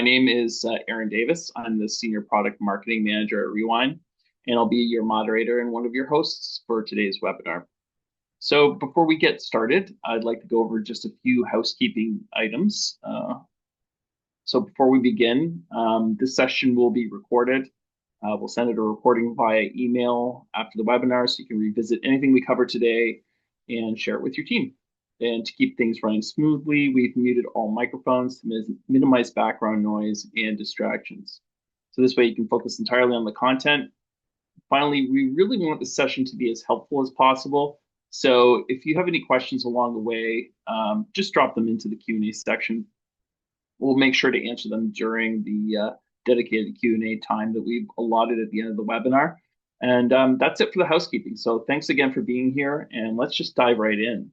My name is Aaron Davis. I'm the Senior Product Marketing Manager at Rewind, and I'll be your moderator and one of your hosts for today's webinar. So before we get started, I'd like to go over just a few housekeeping items. So before we begin, this session will be recorded. We'll send it a recording via email after the webinar so you can revisit anything we covered today and share it with your team. And to keep things running smoothly, we've muted all microphones to minimize background noise and distractions. So this way you can focus entirely on the content. Finally, we really want the session to be as helpful as possible. So if you have any questions along the way, just drop them into the Q&A section. We'll make sure to answer them during the dedicated Q&A time that we've allotted at the end of the webinar. And that's it for the housekeeping. So thanks again for being here, and let's just dive right in.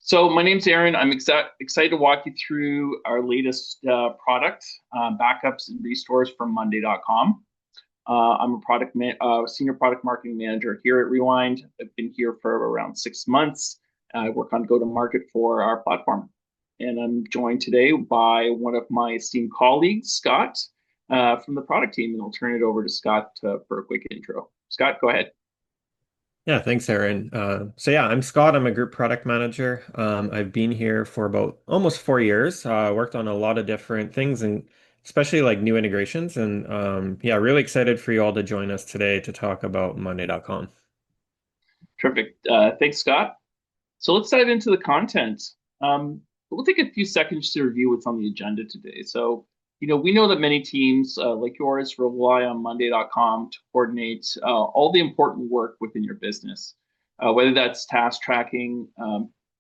So my name's Aaron. I'm excited to walk you through our latest product, backups and restores from Monday.com. I'm a senior product marketing manager here at Rewind. I've been here for around 6 months. I work on go-to-market for our platform. And I'm joined today by one of my esteemed colleagues, Scott, from the product team. And I'll turn it over to Scott for a quick intro. Scott, go ahead. Yeah, thanks, Aaron. I'm Scott. I'm a group product manager. I've been here for about almost 4 years. Worked on a lot of different things and especially like new integrations. And really excited for you all to join us today to talk about Monday.com. Terrific. Thanks, Scott. So let's dive into the content. We'll take a few seconds to review what's on the agenda today. So, we know that many teams like yours rely on Monday.com to coordinate all the important work within your business, whether that's task tracking,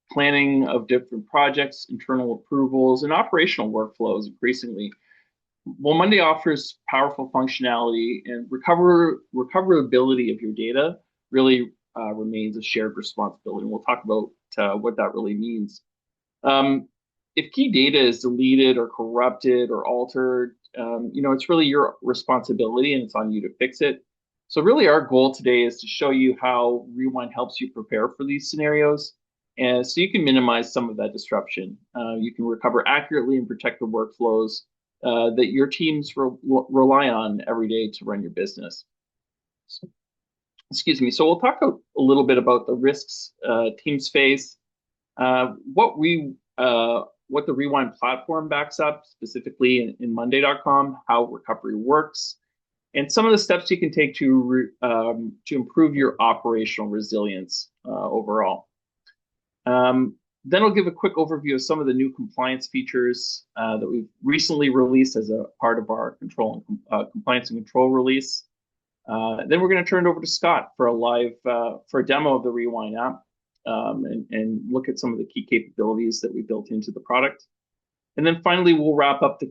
planning of different projects, internal approvals, and operational workflows increasingly. Well, Monday offers powerful functionality, and recoverability of your data really remains a shared responsibility. And we'll talk about what that really means. If key data is deleted or corrupted or altered, it's really your responsibility and it's on you to fix it. So really our goal today is to show you how Rewind helps you prepare for these scenarios. And so you can minimize some of that disruption. You can recover accurately and protect the workflows that your teams rely on every day to run your business. Excuse me. So we'll talk a little bit about the risks teams face, what the Rewind platform backs up, specifically in Monday.com, how recovery works, and some of the steps you can take to improve your operational resilience overall. Then I'll give a quick overview of some of the new compliance features that we've recently released as a part of our compliance and control release. Then we're going to turn it over to Scott for a demo of the Rewind app. And look at some of the key capabilities that we built into the product. And then finally, we'll wrap up the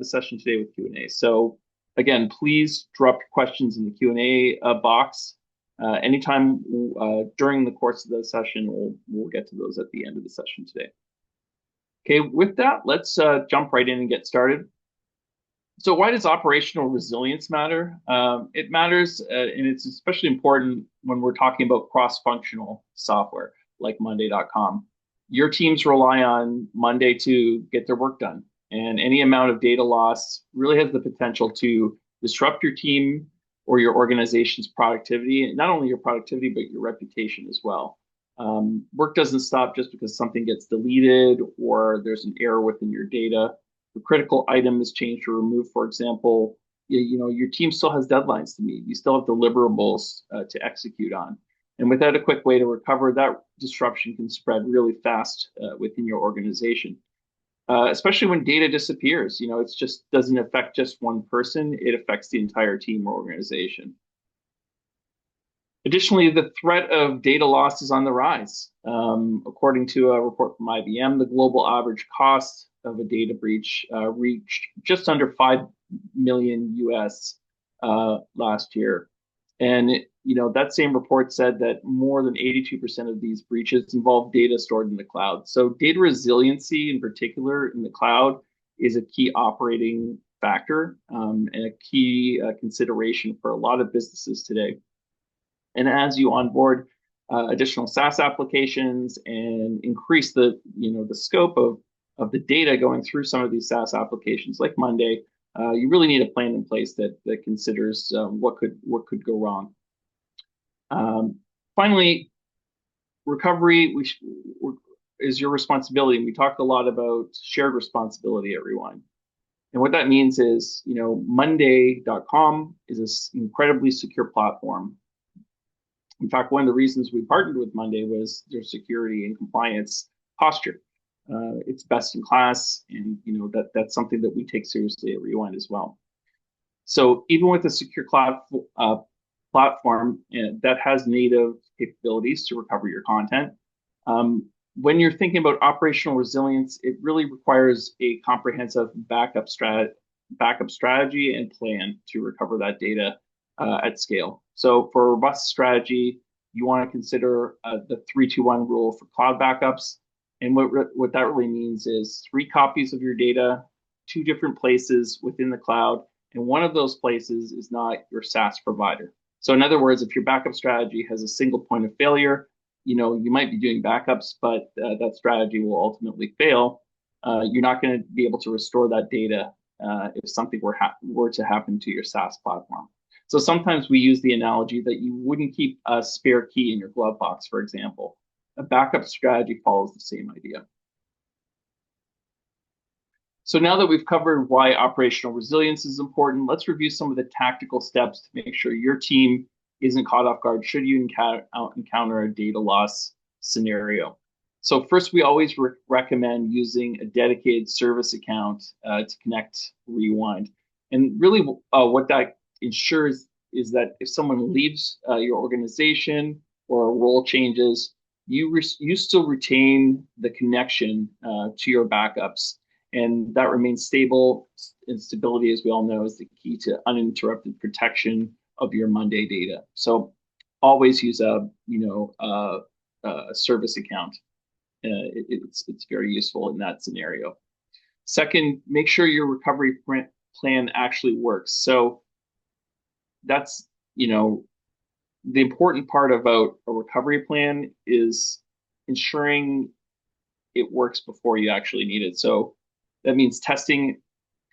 session today with Q&A. So again, please drop your questions in the Q&A box. Anytime during the course of the session, we'll get to those at the end of the session today. Okay, with that, let's jump right in and get started. So why does operational resilience matter? It matters, and it's especially important when we're talking about cross-functional software like Monday.com. Your teams rely on Monday to get their work done, and any amount of data loss really has the potential to disrupt your team or your organization's productivity, and not only your productivity, but your reputation as well. Work doesn't stop just because something gets deleted or there's an error within your data. The critical item is changed or removed, for example, your team still has deadlines to meet. You still have deliverables to execute on. And without a quick way to recover, that disruption can spread really fast within your organization, especially when data disappears. It just doesn't affect just one person. It affects the entire team or organization. Additionally, the threat of data loss is on the rise. According to a report from IBM, the global average cost of a data breach reached just under 5 million US last year. And that same report said that more than 82% of these breaches involve data stored in the cloud. So data resiliency in particular in the cloud is a key operating factor and a key consideration for a lot of businesses today. And as you onboard additional SaaS applications and increase the scope of of the data going through some of these SaaS applications like Monday, you really need a plan in place that considers what could go wrong. Finally, recovery is your responsibility. And we talked a lot about shared responsibility at Rewind. And what that means is, Monday.com is an incredibly secure platform. In fact, one of the reasons we partnered with Monday was their security and compliance posture. It's best in class, and that's something that we take seriously at Rewind as well. So even with a secure cloud platform that has native capabilities to recover your content, when you're thinking about operational resilience, it really requires a comprehensive backup strategy and plan to recover that data at scale. So for a robust strategy, you want to consider the 3-2-1 rule for cloud backups. And what that really means is 3 copies of your data, 2 different places within the cloud, and one of those places is not your SaaS provider. So in other words, if your backup strategy has a single point of failure, you might be doing backups, but that strategy will ultimately fail. You're not going to be able to restore that data if something were to happen to your SaaS platform. So sometimes we use the analogy that you wouldn't keep a spare key in your glove box, for example. A backup strategy follows the same idea. So now that we've covered why operational resilience is important, let's review some of the tactical steps to make sure your team isn't caught off guard should you encounter a data loss scenario. So first, we always recommend using a dedicated service account to connect Rewind. And really what that ensures is that if someone leaves your organization or a role changes, you still retain the connection to your backups. And that remains stable, and stability, as we all know, is the key to uninterrupted protection of your Monday data. So always use a service account. It's very useful in that scenario. Second, make sure your recovery plan actually works. So that's the important part about a recovery plan is ensuring it works before you actually need it. So that means testing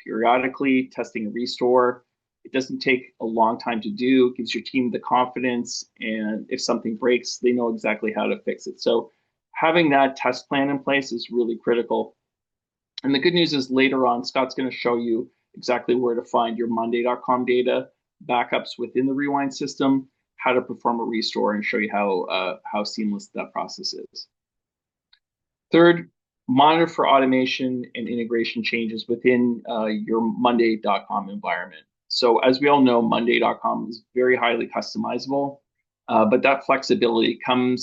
periodically, testing a restore. It doesn't take a long time to do. It gives your team the confidence, and if something breaks, they know exactly how to fix it. So having that test plan in place is really critical. And the good news is later on, Scott's going to show you exactly where to find your Monday.com data, backups within the Rewind system, how to perform a restore, and show you how seamless that process is. Third, monitor for automation and integration changes within your Monday.com environment. So as we all know, Monday.com is very highly customizable, but that flexibility can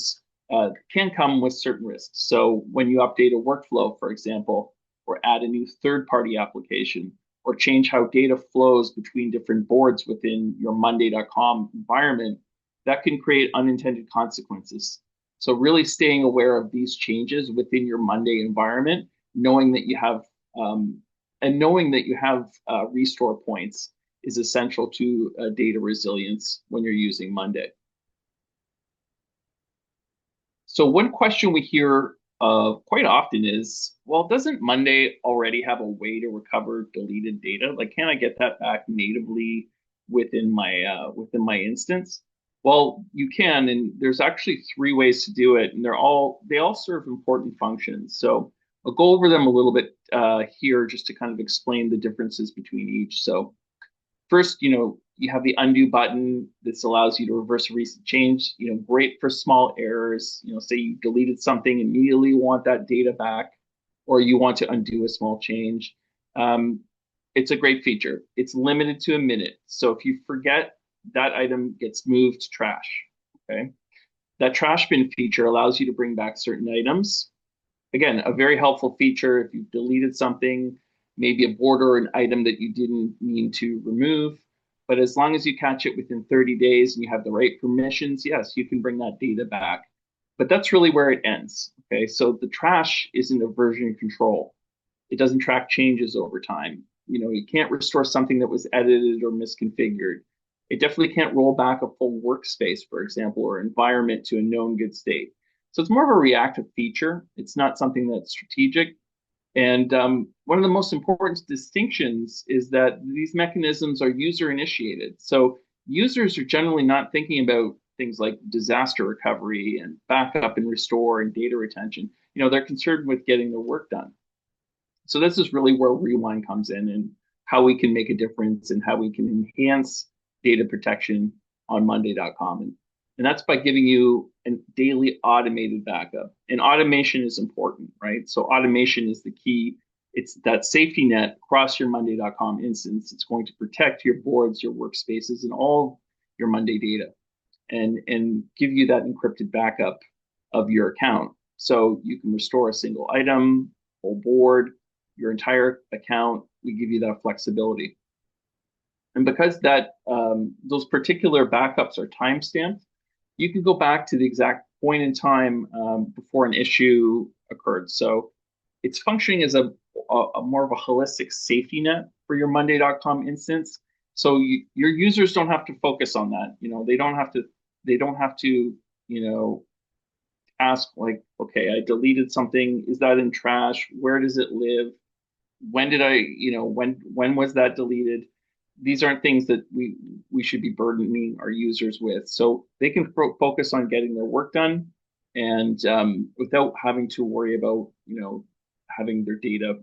come with certain risks. So when you update a workflow, for example, or add a new third-party application, or change how data flows between different boards within your Monday.com environment, that can create unintended consequences. So really staying aware of these changes within your Monday environment, knowing that you have restore points is essential to data resilience when you're using Monday. So one question we hear quite often is, well, doesn't Monday already have a way to recover deleted data? Like, can I get that back natively within my instance? Well, you can, and there's actually 3 ways to do it, and they all serve important functions. So I'll go over them a little bit here just to kind of explain the differences between each. So first, you have the undo button. This allows you to reverse a recent change. Great for small errors. Say you deleted something, immediately want that data back, or you want to undo a small change. It's a great feature. It's limited to a minute. So if you forget, that item gets moved to trash. Okay. That trash bin feature allows you to bring back certain items. Again, a very helpful feature if you've deleted something, maybe a border or an item that you didn't mean to remove. But as long as you catch it within 30 days and you have the right permissions, yes, you can bring that data back. But that's really where it ends. Okay, so the trash isn't a version control. It doesn't track changes over time. You can't restore something that was edited or misconfigured. It definitely can't roll back a full workspace, for example, or environment to a known good state. So it's more of a reactive feature. It's not something that's strategic. And one of the most important distinctions is that these mechanisms are user initiated. So users are generally not thinking about things like disaster recovery and backup and restore and data retention. They're concerned with getting their work done. So this is really where Rewind comes in and how we can make a difference and how we can enhance data protection on Monday.com. And that's by giving you a daily automated backup. And automation is important, right? So automation is the key. It's that safety net across your Monday.com instance. It's going to protect your boards, your workspaces, and all your Monday data and give you that encrypted backup of your account. So you can restore a single item, whole board, your entire account. We give you that flexibility. And because those particular backups are timestamped, you can go back to the exact point in time before an issue occurred. So it's functioning as a more of a holistic safety net for your Monday.com instance. So your users don't have to focus on that. They don't have to ask like, okay, I deleted something. Is that in trash? Where does it live? When did when was that deleted? These aren't things that we should be burdening our users with. So they can focus on getting their work done and without having to worry about, having their data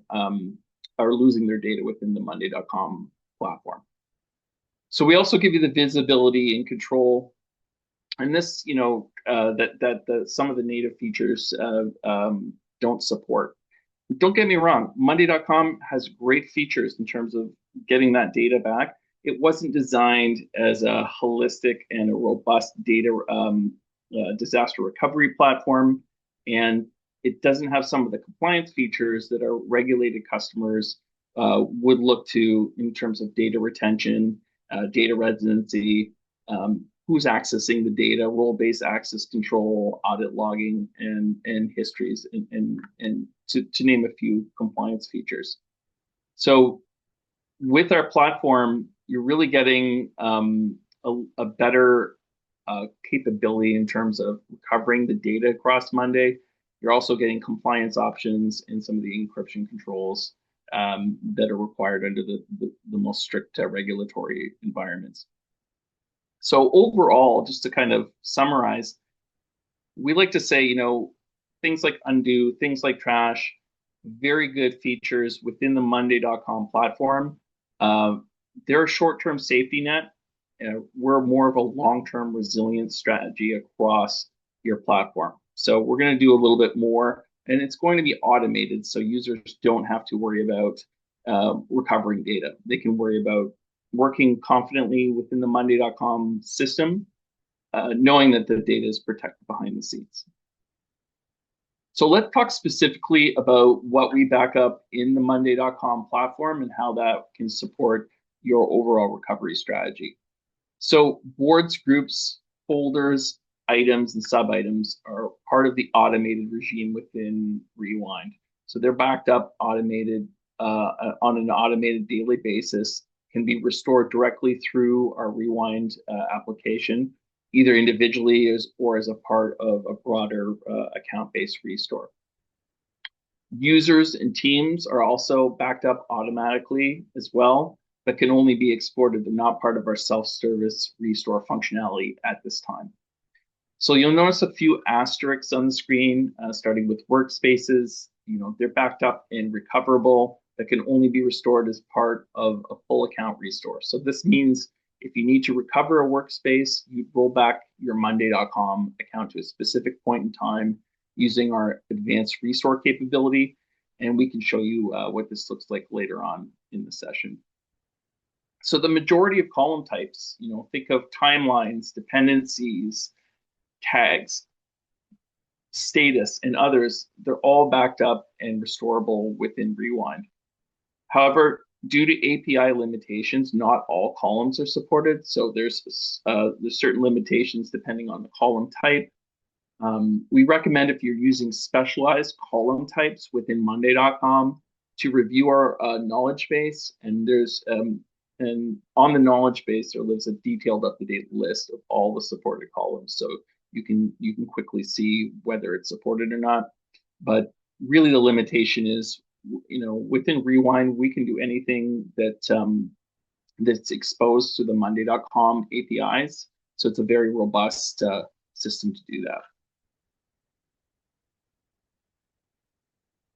or losing their data within the Monday.com platform. So we also give you the visibility and control, and this, that some of the native features don't support. Don't get me wrong, Monday.com has great features in terms of getting that data back. It wasn't designed as a holistic and a robust data disaster recovery platform, and it doesn't have some of the compliance features that our regulated customers would look to in terms of data retention, data residency, who's accessing the data, role-based access control, audit logging, and histories, and to name a few compliance features. So with our platform, you're really getting a better capability in terms of recovering the data across Monday. You're also getting compliance options and some of the encryption controls that are required under the most strict regulatory environments. So overall, just to kind of summarize, we like to say, things like undo, things like trash, very good features within the Monday.com platform. They're a short-term safety net. We're more of a long-term resilience strategy across your platform. So we're going to do a little bit more, and it's going to be automated, so users don't have to worry about recovering data. They can worry about working confidently within the Monday.com system, knowing that the data is protected behind the scenes. So let's talk specifically about what we back up in the Monday.com platform and how that can support your overall recovery strategy. So boards, groups, folders, items, and sub-items are part of the automated regime within Rewind. So they're backed up, automated on an automated daily basis, can be restored directly through our Rewind application, either individually or as a part of a broader account-based restore. Users and teams are also backed up automatically as well, but can only be exported. They're not part of our self-service restore functionality at this time. So you'll notice a few asterisks on the screen, starting with workspaces. They're backed up and recoverable, that can only be restored as part of a full account restore. So this means if you need to recover a workspace, you roll back your Monday.com account to a specific point in time using our advanced restore capability, and we can show you what this looks like later on in the session. So the majority of column types, think of timelines, dependencies, tags, status, and others, they're all backed up and restorable within Rewind. However, due to API limitations, not all columns are supported. So there's certain limitations depending on the column type. We recommend, if you're using specialized column types within Monday.com, to review our knowledge base. And and on the knowledge base, there lives a detailed, up-to-date list of all the supported columns. So you can quickly see whether it's supported or not. But really, the limitation is within Rewind, we can do anything that's exposed to the Monday.com APIs. So it's a very robust system to do that.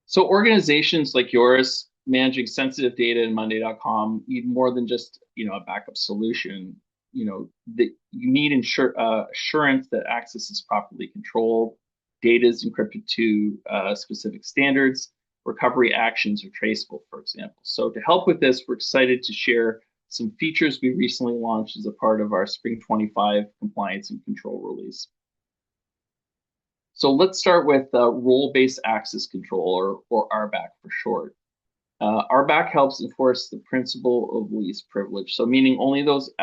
So organizations like yours managing sensitive data in Monday.com need more than just a backup solution. That you need assurance that access is properly controlled, data is encrypted to specific standards, recovery actions are traceable, for example. So to help with this, we're excited to share some features we recently launched as a part of our Spring 25 compliance and control release. So let's start with role-based access control, or RBAC for short. RBAC helps enforce the principle of least privilege. So meaning only those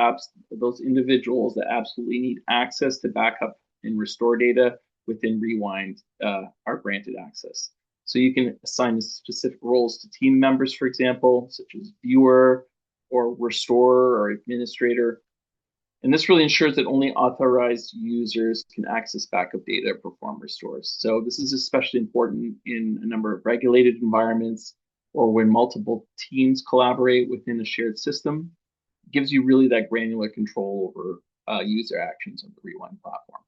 individuals that absolutely need access to backup and restore data within Rewind are granted access. So you can assign specific roles to team members, for example, such as viewer or restorer or administrator. And this really ensures that only authorized users can access backup data or perform restores. So this is especially important in a number of regulated environments or when multiple teams collaborate within a shared system. It gives you really that granular control over user actions on the Rewind platform.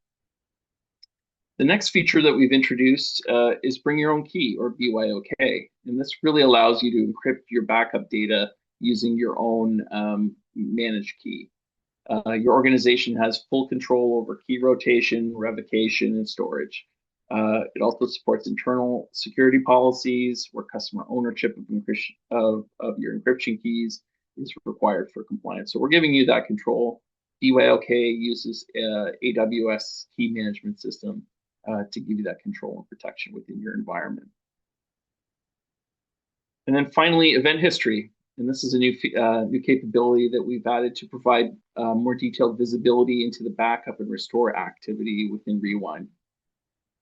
The next feature that we've introduced is Bring Your Own Key, or BYOK. And this really allows you to encrypt your backup data using your own managed key. Your organization has full control over key rotation, revocation, and storage. It also supports internal security policies where customer ownership of your encryption keys is required for compliance. So we're giving you that control. BYOK uses AWS key management system to give you that control and protection within your environment. And then finally, event history. And this is a new capability that we've added to provide more detailed visibility into the backup and restore activity within Rewind.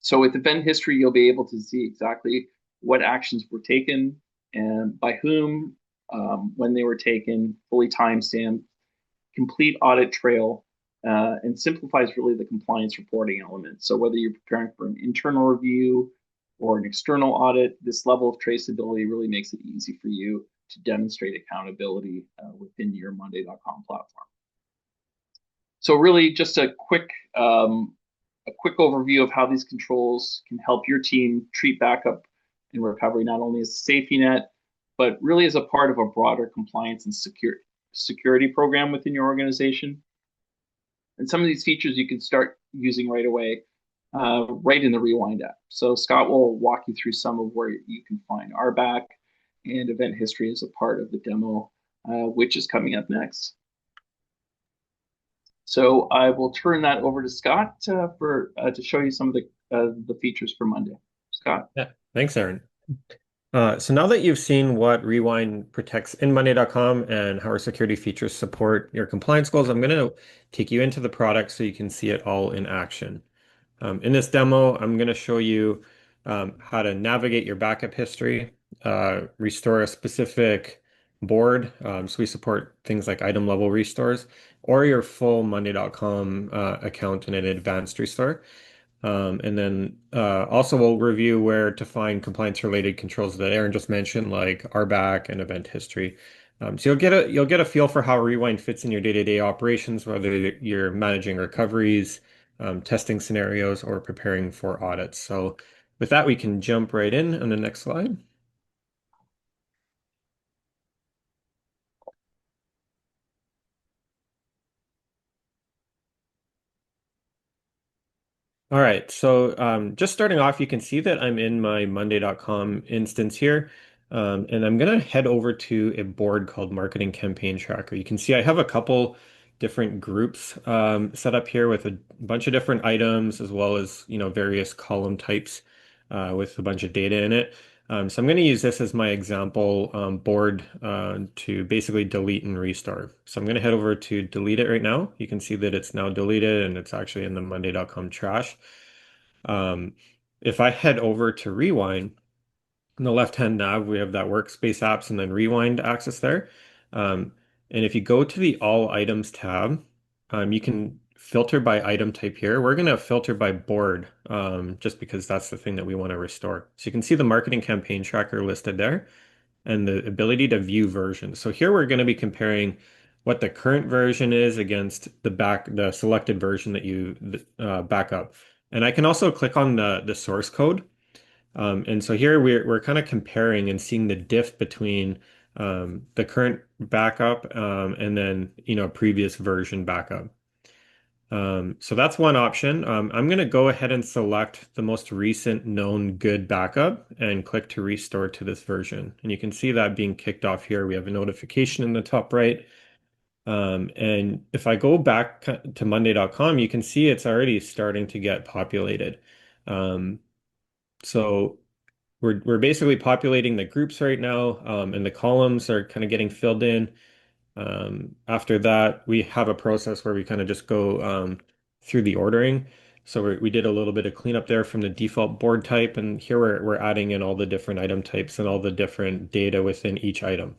So with event history, you'll be able to see exactly what actions were taken and by whom, when they were taken, fully timestamped, complete audit trail, and simplifies really the compliance reporting element. So whether you're preparing for an internal review or an external audit, this level of traceability really makes it easy for you to demonstrate accountability within your Monday.com platform. So really just a quick overview of how these controls can help your team treat backup and recovery not only as a safety net, but really as a part of a broader compliance and security program within your organization. And some of these features you can start using right away, right in the Rewind app. So Scott will walk you through some of where you can find RBAC and event history as a part of the demo, which is coming up next. So I will turn that over to Scott to show you some of the features for Monday. Scott. Yeah, thanks, Aaron. So now that you've seen what Rewind protects in Monday.com and how our security features support your compliance goals, I'm going to take you into the product so you can see it all in action. In this demo, I'm going to show you how to navigate your backup history, restore a specific board. So we support things like item level restores or your full Monday.com account in an advanced restore. And then also we'll review where to find compliance related controls that Aaron just mentioned, like RBAC and event history. So you'll get a feel for how Rewind fits in your day-to-day operations, whether you're managing recoveries, testing scenarios, or preparing for audits. So with that, we can jump right in on the next slide. All right, so just starting off, you can see that I'm in my Monday.com instance here, and I'm going to head over to a board called Marketing Campaign Tracker. You can see I have a couple different groups set up here with a bunch of different items as well as various column types with a bunch of data in it. So I'm going to use this as my example board to basically delete and restore. So I'm going to head over to delete it right now. You can see that it's now deleted and it's actually in the Monday.com trash. Um, if I head over to Rewind, in the left-hand nav, we have that workspace apps and then Rewind access there. And if you go to the All Items tab, you can filter by item type here. We're going to filter by board, just because that's the thing that we want to restore. So you can see the marketing campaign tracker listed there and the ability to view versions. So here we're going to be comparing what the current version is against the selected version that you back up. And I can also click on the source code. And so here we're kind of comparing and seeing the diff between the current backup and then previous version backup. So that's one option. I'm going to go ahead and select the most recent known good backup and click to restore to this version. And you can see that being kicked off here. We have a notification in the top right. And if I go back to Monday.com, you can see it's already starting to get populated. Um, so we're basically populating the groups right now, and the columns are kind of getting filled in. After that, we have a process where we kind of just go through the ordering. So we did a little bit of cleanup there from the default board type, and here we're adding in all the different item types and all the different data within each item.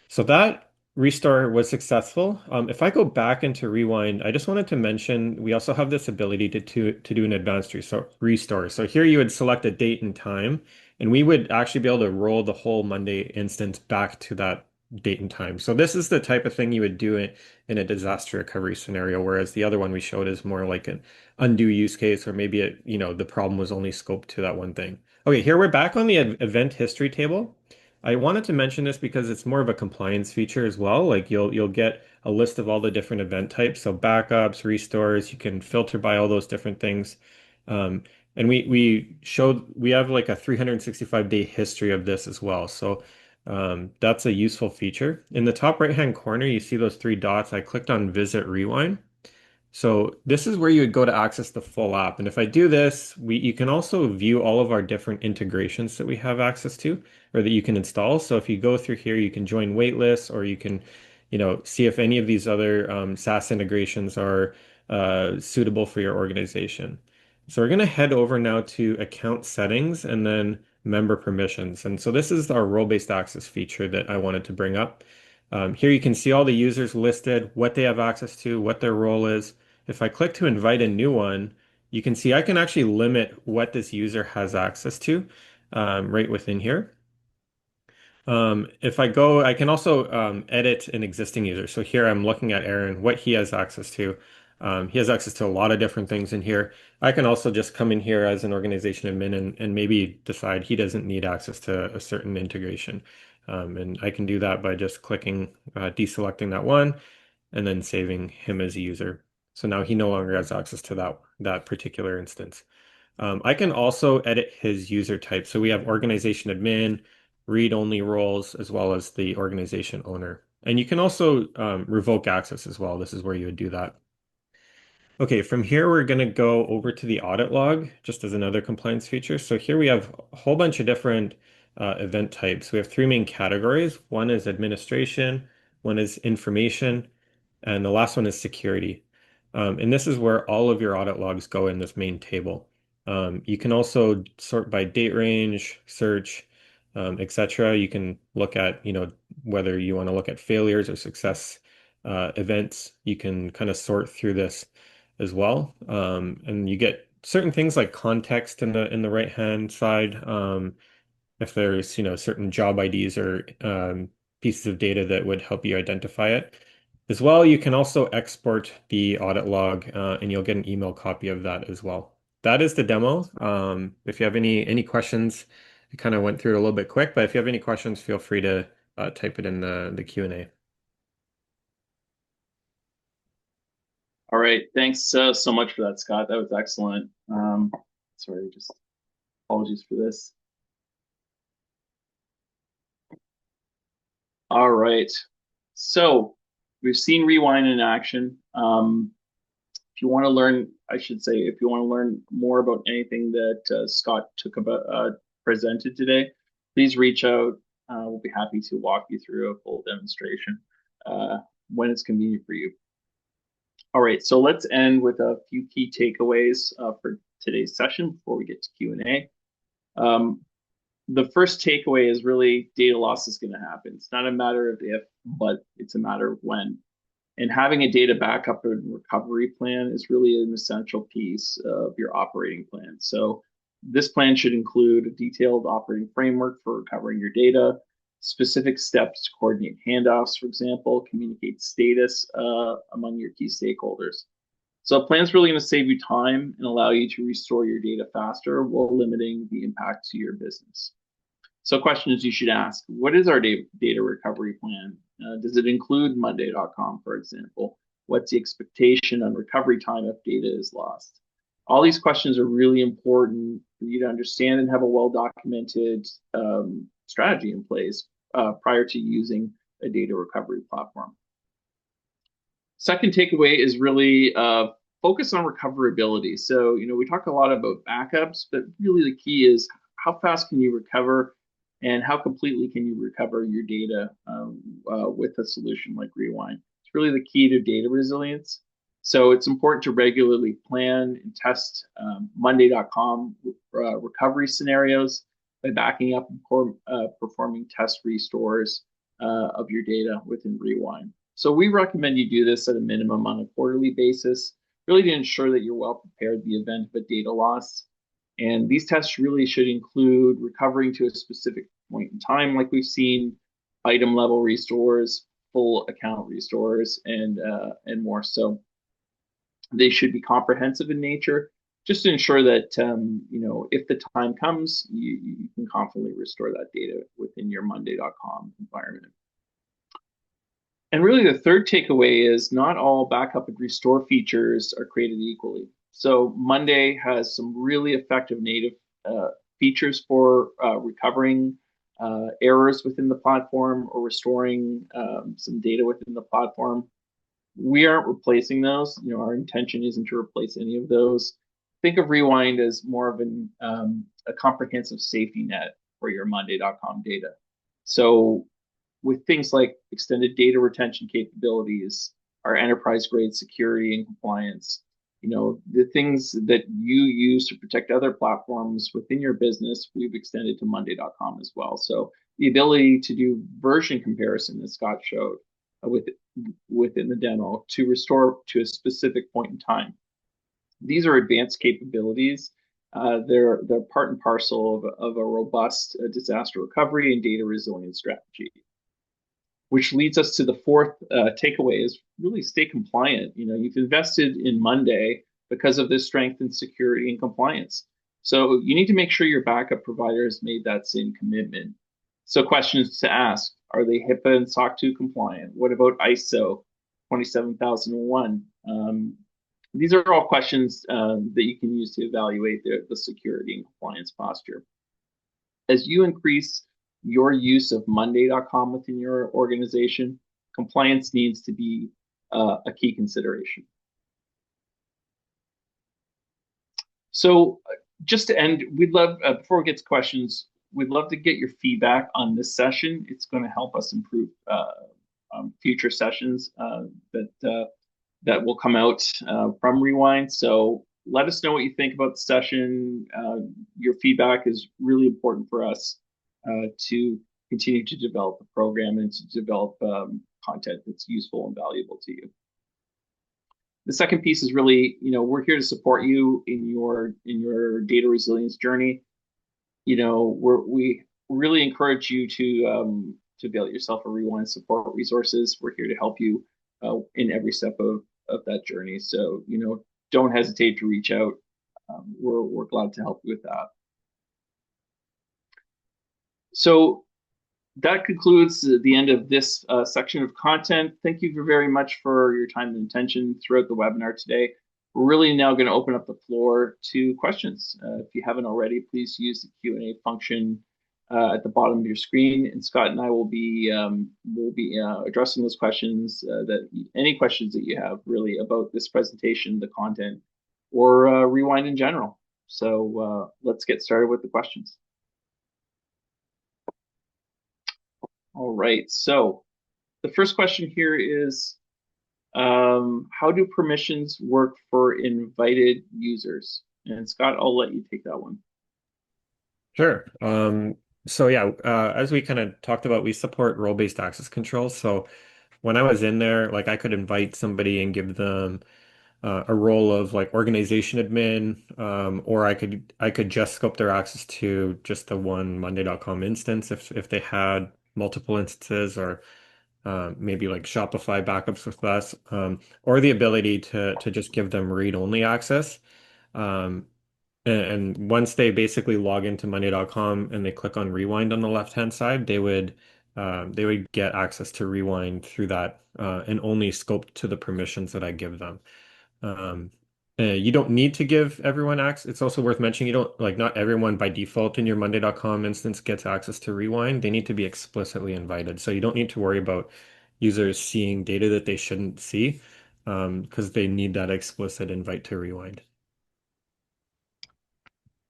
So that restore was successful. If I go back into Rewind, I just wanted to mention we also have this ability to do an advanced restore. So here you would select a date and time, and we would actually be able to roll the whole Monday instance back to that date and time. So this is the type of thing you would do it in a disaster recovery scenario, whereas the other one we showed is more like an undo use case, or maybe the problem was only scoped to that one thing. Okay, here we're back on the event history table. I wanted to mention this because it's more of a compliance feature as well. Like you'll get a list of all the different event types, so backups, restores. You can filter by all those different things. Um, and we have like a 365-day history of this as well. So that's a useful feature. In the top right-hand corner, you see those three dots. I clicked on Visit Rewind. So this is where you would go to access the full app. And if I do this, you can also view all of our different integrations that we have access to or that you can install. So if you go through here, you can join waitlists or you can, see if any of these other SaaS integrations are suitable for your organization. So we're going to head over now to account settings and then member permissions. And so this is our role-based access feature that I wanted to bring up. Here you can see all the users listed, what they have access to, what their role is. If I click to invite a new one, you can see I can actually limit what this user has access to right within here. If I go, I can also edit an existing user. So here I'm looking at Aaron, what he has access to. He has access to a lot of different things in here. I can also just come in here as an organization admin and maybe decide he doesn't need access to a certain integration. And I can do that by just clicking, deselecting that one and then saving him as a user. So now he no longer has access to that particular instance. I can also edit his user type. So we have organization admin, read-only roles, as well as the organization owner. And you can also revoke access as well. This is where you would do that. Okay, from here, we're going to go over to the audit log, just as another compliance feature. So here we have a whole bunch of different event types. We have three main categories. One is administration, one is information, and the last one is security. And this is where all of your audit logs go in this main table. You can also sort by date range, search, etc. You can look at, whether you want to look at failures or success events. You can kind of sort through this as well. And you get certain things like context in the right-hand side. If there's, certain job IDs or pieces of data that would help you identify it. As well, you can also export the audit log, and you'll get an email copy of that as well. That is the demo. If you have any questions, I kind of went through it a little bit quick, but if you have any questions, feel free to type it in the Q&A. All right, thanks so much for that, Scott. That was excellent. Sorry, just apologies for this. All right, so we've seen Rewind in action. If you want to learn, I should say, if you want to learn more about anything that Scott presented today, please reach out. We'll be happy to walk you through a full demonstration when it's convenient for you. All right, so let's end with a few key takeaways for today's session before we get to Q&A. The first takeaway is really data loss is going to happen. It's not a matter of if, but it's a matter of when. And having a data backup and recovery plan is really an essential piece of your operating plan. So this plan should include a detailed operating framework for recovering your data, specific steps to coordinate handoffs, for example, communicate status among your key stakeholders. So a plan's really going to save you time and allow you to restore your data faster while limiting the impact to your business. So questions you should ask: what is our data recovery plan? Does it include Monday.com, for example? What's the expectation on recovery time if data is lost? All these questions are really important for you to understand and have a well-documented strategy in place prior to using a data recovery platform. Second takeaway is really focus on recoverability. So, we talk a lot about backups, but really the key is how fast can you recover and how completely can you recover your data with a solution like Rewind. It's really the key to data resilience. So it's important to regularly plan and test Monday.com recovery scenarios by backing up and performing test restores of your data within Rewind. So we recommend you do this at a minimum on a quarterly basis, really to ensure that you're well prepared in the event of a data loss. And these tests really should include recovering to a specific point in time, like we've seen, item level restores, full account restores, and more. So they should be comprehensive in nature, just to ensure that if the time comes, you can confidently restore that data within your Monday.com environment. And really the third takeaway is not all backup and restore features are created equally. So Monday has some really effective native features for recovering errors within the platform or restoring some data within the platform. We aren't replacing those. Our intention isn't to replace any of those. Think of Rewind as more of a comprehensive safety net for your Monday.com data. So with things like extended data retention capabilities, our enterprise grade security and compliance, the things that you use to protect other platforms within your business, we've extended to Monday.com as well. So the ability to do version comparison, as Scott showed within the demo, to restore to a specific point in time. These are advanced capabilities. They're part and parcel of a robust disaster recovery and data resilience strategy. Which leads us to the fourth takeaway is really stay compliant. You've invested in Monday because of this strength in security and compliance. So you need to make sure your backup provider has made that same commitment. So questions to ask: are they HIPAA and SOC 2 compliant? What about ISO 27001? These are all questions that you can use to evaluate the security and compliance posture. As you increase your use of Monday.com within your organization, compliance needs to be a key consideration. So just to end, we'd love, before we get to questions, we'd love to get your feedback on this session. It's going to help us improve future sessions that will come out from Rewind. So let us know what you think about the session. Your feedback is really important for us to continue to develop the program and to develop content that's useful and valuable to you. The second piece is really, we're here to support you in your data resilience journey. We really encourage you to avail yourself of Rewind support resources. We're here to help you in every step of that journey. So, don't hesitate to reach out. We're glad to help you with that. So that concludes the end of this section of content. Thank you very much for your time and attention throughout the webinar today. We're really now going to open up the floor to questions. If you haven't already, please use the Q&A function at the bottom of your screen, and Scott and I will be addressing those questions. Any questions that you have really about this presentation, the content, or Rewind in general. So let's get started with the questions. All right, so the first question here is, how do permissions work for invited users? And Scott, I'll let you take that one. Sure. So yeah, as we kind of talked about, we support role-based access control. So when I was in there, like I could invite somebody and give them a role of like organization admin, or I could just scope their access to just the one Monday.com instance if they had multiple instances, or maybe like Shopify backups with us, or the ability to just give them read-only access. Um, and once they basically log into Monday.com and they click on rewind on the left-hand side, they would get access to rewind through that, and only scoped to the permissions that I give them. Um, you don't need to give everyone access. It's also worth mentioning you don't like not everyone by default in your Monday.com instance gets access to rewind. They need to be explicitly invited. So you don't need to worry about users seeing data that they shouldn't see, because they need that explicit invite to rewind.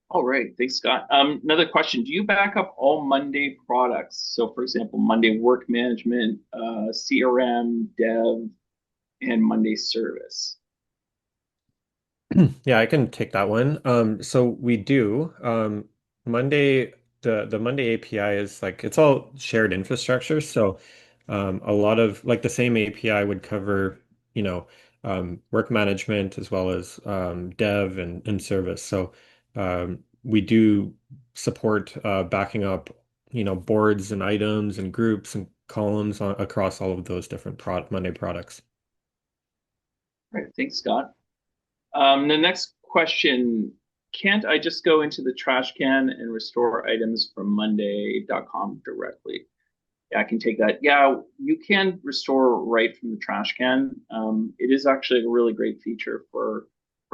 All right, thanks, Scott. Another question: do you back up all Monday products? So, for example, Monday Work Management, CRM, Dev, and Monday Service. Yeah, I can take that one. So we do. Monday, the Monday API is like it's all shared infrastructure. So a lot of like the same API would cover, you know, work management as well as dev and service. So we do support backing up, boards and items and groups and columns across all of those different Monday products. All right, thanks, Scott. The next question: can't I just go into the trash can and restore items from Monday.com directly? Yeah, I can take that. Yeah, you can restore right from the trash can. It is actually a really great feature for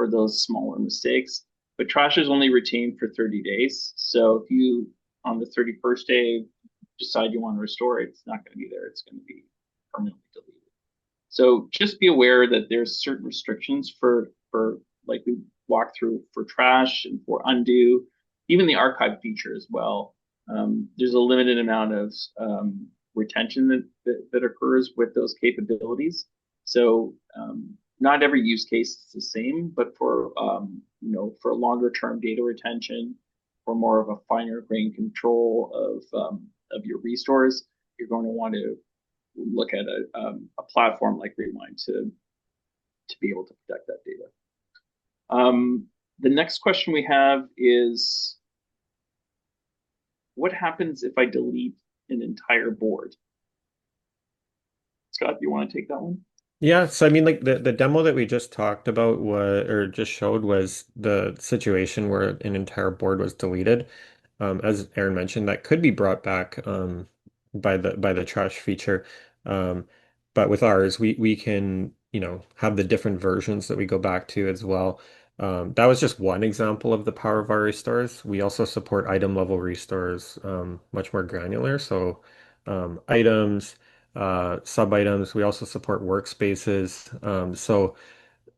those smaller mistakes. But trash is only retained for 30 days. So if you on the 31st day decide you want to restore it, it's not going to be there. It's going to be permanently deleted. So just be aware that there's certain restrictions for like we walked through for trash and for undo, even the archive feature as well. There's a limited amount of retention that occurs with those capabilities. So not every use case is the same, but for for longer term data retention, for more of a finer grain control of your restores, you're going to want to look at a platform like Rewind to be able to protect that data. The next question we have is, what happens if I delete an entire board? Scott, do you want to take that one? Yeah, so I mean, like the demo that we just talked about was, or just showed, was the situation where an entire board was deleted. As Aaron mentioned, that could be brought back by the trash feature. Um, but with ours, we can, have the different versions that we go back to as well. That was just one example of the power of our restores. We also support item level restores, much more granular. So items, sub items. We also support workspaces.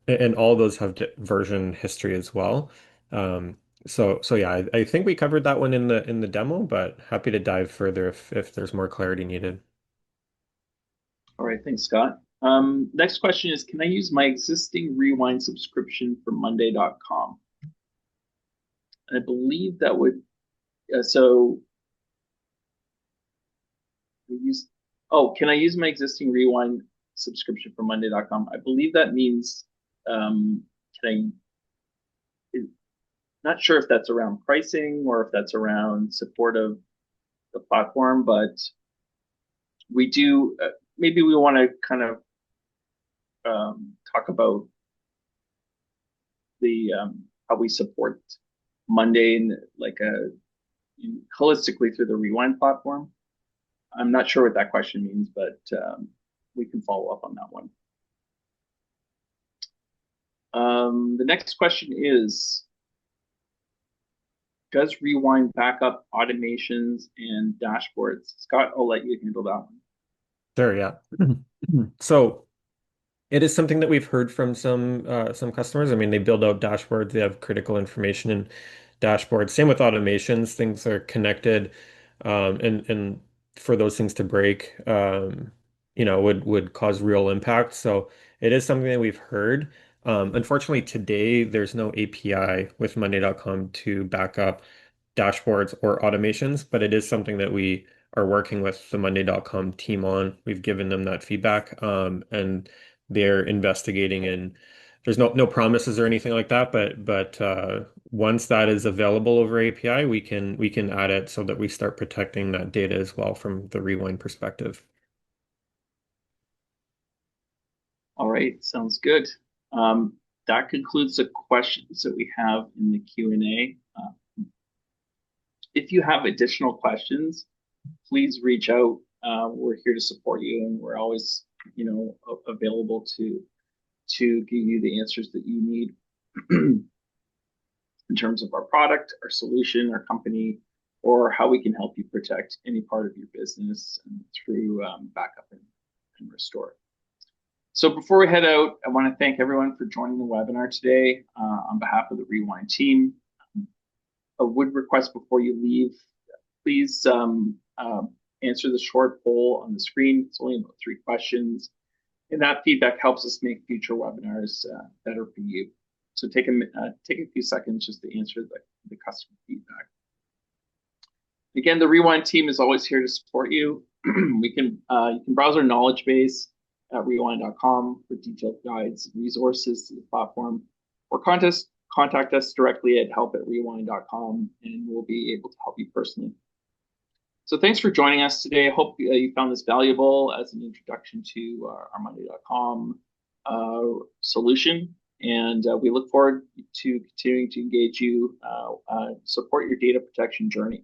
And all those have version history as well. So yeah, I think we covered that one in the demo, but happy to dive further if there's more clarity needed. All right, thanks, Scott. Next question is, can I use my existing Rewind subscription for Monday.com? And I believe that would, so use, oh, can I use my existing Rewind subscription for Monday.com? I believe that means, can not sure if that's around pricing or if that's around support of the platform, but we do, maybe we want to kind of talk about the how we support Monday and like holistically through the Rewind platform. I'm not sure what that question means, but we can follow up on that one. The next question is, does Rewind backup automations and dashboards? Scott, I'll let you handle that one. Sure, yeah. So it is something that we've heard from some customers. I mean, they build out dashboards, they have critical information in dashboards. Same with automations, things are connected, and for those things to break, would cause real impact. So it is something that we've heard. Unfortunately, today there's no API with Monday.com to back up dashboards or automations, but it is something that we are working with the Monday.com team on. We've given them that feedback, and they're investigating, and there's no promises or anything like that, but once that is available over API, we can add it so that we start protecting that data as well from the Rewind perspective. All right, sounds good. That concludes the questions that we have in the Q&A. If you have additional questions, please reach out. We're here to support you, and we're always, available to give you the answers that you need in terms of our product, our solution, our company, or how we can help you protect any part of your business through backup and restore. So before we head out, I want to thank everyone for joining the webinar today on behalf of the Rewind team. I would request before you leave, please answer the short poll on the screen. It's only about 3 questions. And that feedback helps us make future webinars better for you. So take a few seconds just to answer the customer feedback. Again, the Rewind team is always here to support you. You can browse our knowledge base at rewind.com for detailed guides and resources to the platform, or contact us directly at help@rewind.com, and we'll be able to help you personally. So thanks for joining us today. I hope you found this valuable as an introduction to our Monday.com solution, and we look forward to continuing to engage you, support your data protection journey.